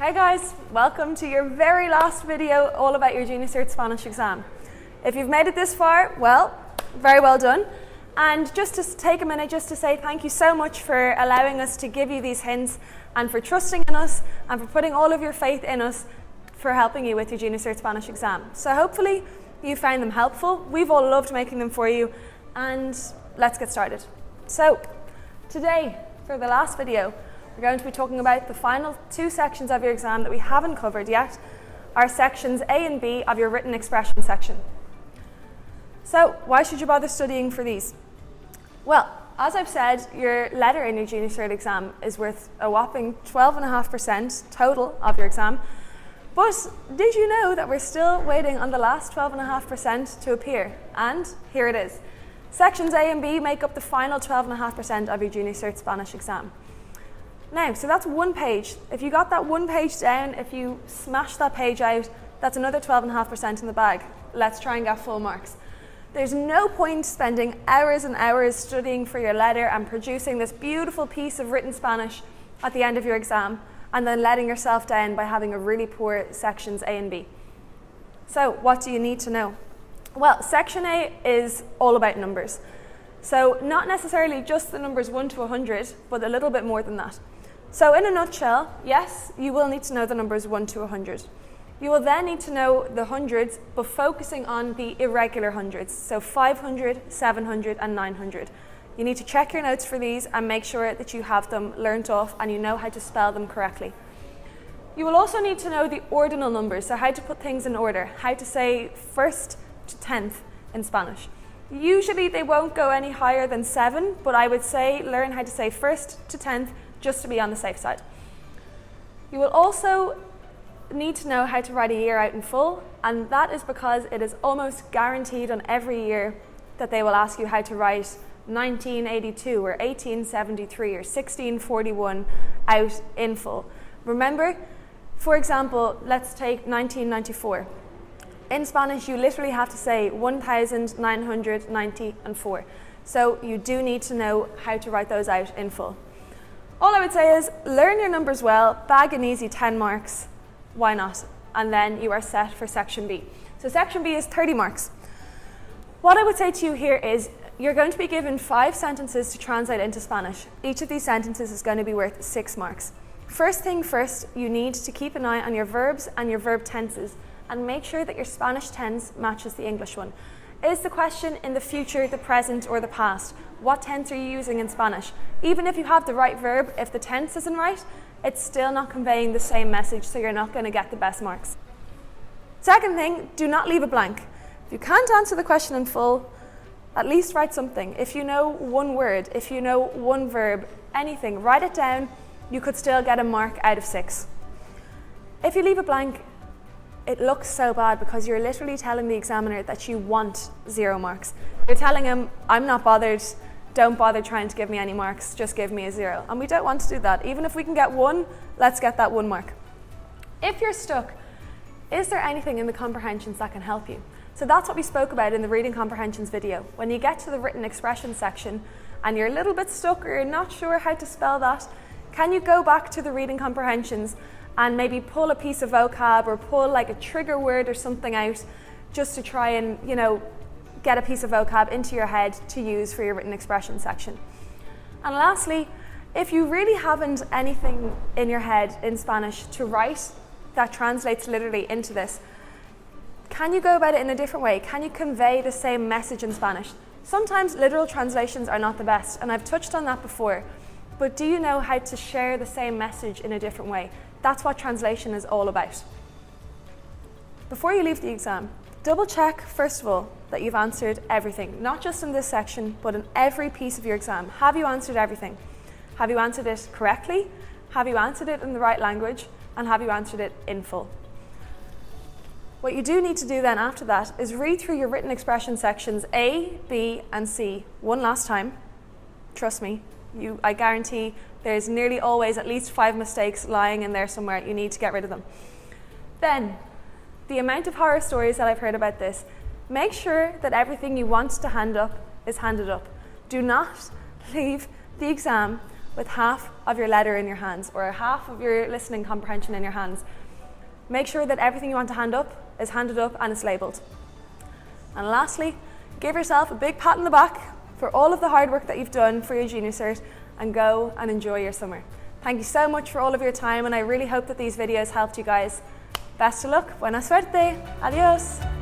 Hey guys, welcome to your very last video all about your Junior Cert Spanish exam. If you've made it this far, well, very well done. And just to take a minute just to say thank you so much for allowing us to give you these hints and for trusting in us and for putting all of your faith in us for helping you with your Junior Cert Spanish exam. So hopefully you found them helpful. We've all loved making them for you, and let's get started. So today, for the last video, we're going to be talking about the final two sections of your exam that we haven't covered yet, are sections A and B of your written expression section. So why should you bother studying for these? Well, as I've said, your letter in your Junior Cert exam is worth a whopping 12.5% total of your exam. But did you know that we're still waiting on the last 12.5% to appear? And here it is. Sections A and B make up the final 12.5% of your Junior Cert Spanish exam. Now, so that's one page. If you got that one page down, if you smash that page out, that's another 12.5% in the bag. Let's try and get full marks. There's no point spending hours and hours studying for your letter and producing this beautiful piece of written Spanish at the end of your exam and then letting yourself down by having a really poor sections A and B. So what do you need to know? Well, section A is all about numbers. So not necessarily just the numbers 1 to 100, but a little bit more than that. So in a nutshell, yes, you will need to know the numbers 1 to 100. You will then need to know the hundreds, but focusing on the irregular hundreds, so 500, 700 and 900. You need to check your notes for these and make sure that you have them learnt off and you know how to spell them correctly. You will also need to know the ordinal numbers, so how to put things in order, how to say 1st to 10th in Spanish. Usually they won't go any higher than 7, but I would say learn how to say 1st to 10th just to be on the safe side. You will also need to know how to write a year out in full, and that is because it is almost guaranteed on every year that they will ask you how to write 1982 or 1873 or 1641 out in full. Remember, for example, let's take 1994. In Spanish, you literally have to say 1994. So you do need to know how to write those out in full. All I would say is learn your numbers well, bag an easy 10 marks, why not? And then you are set for section B. So section B is 30 marks. What I would say to you here is you're going to be given 5 sentences to translate into Spanish. Each of these sentences is going to be worth 6 marks. First thing first, you need to keep an eye on your verbs and your verb tenses and make sure that your Spanish tense matches the English one. Is the question in the future, the present, or the past? What tense are you using in Spanish? Even if you have the right verb, if the tense isn't right, it's still not conveying the same message, so you're not going to get the best marks. Second thing, do not leave a blank. If you can't answer the question in full, at least write something. If you know one word, if you know one verb, anything, write it down. You could still get a mark out of 6. If you leave a blank, it looks so bad because you're literally telling the examiner that you want 0 marks. You're telling him, I'm not bothered, don't bother trying to give me any marks, just give me a 0. And we don't want to do that. Even if we can get 1, let's get that 1 mark. If you're stuck, is there anything in the comprehensions that can help you? So that's what we spoke about in the reading comprehensions video. When you get to the written expression section and you're a little bit stuck or you're not sure how to spell that, can you go back to the reading comprehensions and maybe pull a piece of vocab or pull like a trigger word or something out just to try and, get a piece of vocab into your head to use for your written expression section. And lastly, if you really haven't anything in your head in Spanish to write that translates literally into this, can you go about it in a different way? Can you convey the same message in Spanish? Sometimes literal translations are not the best, and I've touched on that before, but do you know how to share the same message in a different way? That's what translation is all about. Before you leave the exam, double check, first of all, that you've answered everything, not just in this section, but in every piece of your exam. Have you answered everything? Have you answered it correctly? Have you answered it in the right language? And have you answered it in full? What you do need to do then after that is read through your written expression sections A, B, and C one last time. Trust me, I guarantee there's nearly always at least 5 mistakes lying in there somewhere. You need to get rid of them. Then, the amount of horror stories that I've heard about this, make sure that everything you want to hand up is handed up. Do not leave the exam with half of your letter in your hands or half of your listening comprehension in your hands. Make sure that everything you want to hand up is handed up and it's labelled. And lastly, give yourself a big pat on the back for all of the hard work that you've done for your junior cert, and go and enjoy your summer. Thank you so much for all of your time, and I really hope that these videos helped you guys. Best of luck, buena suerte, adios.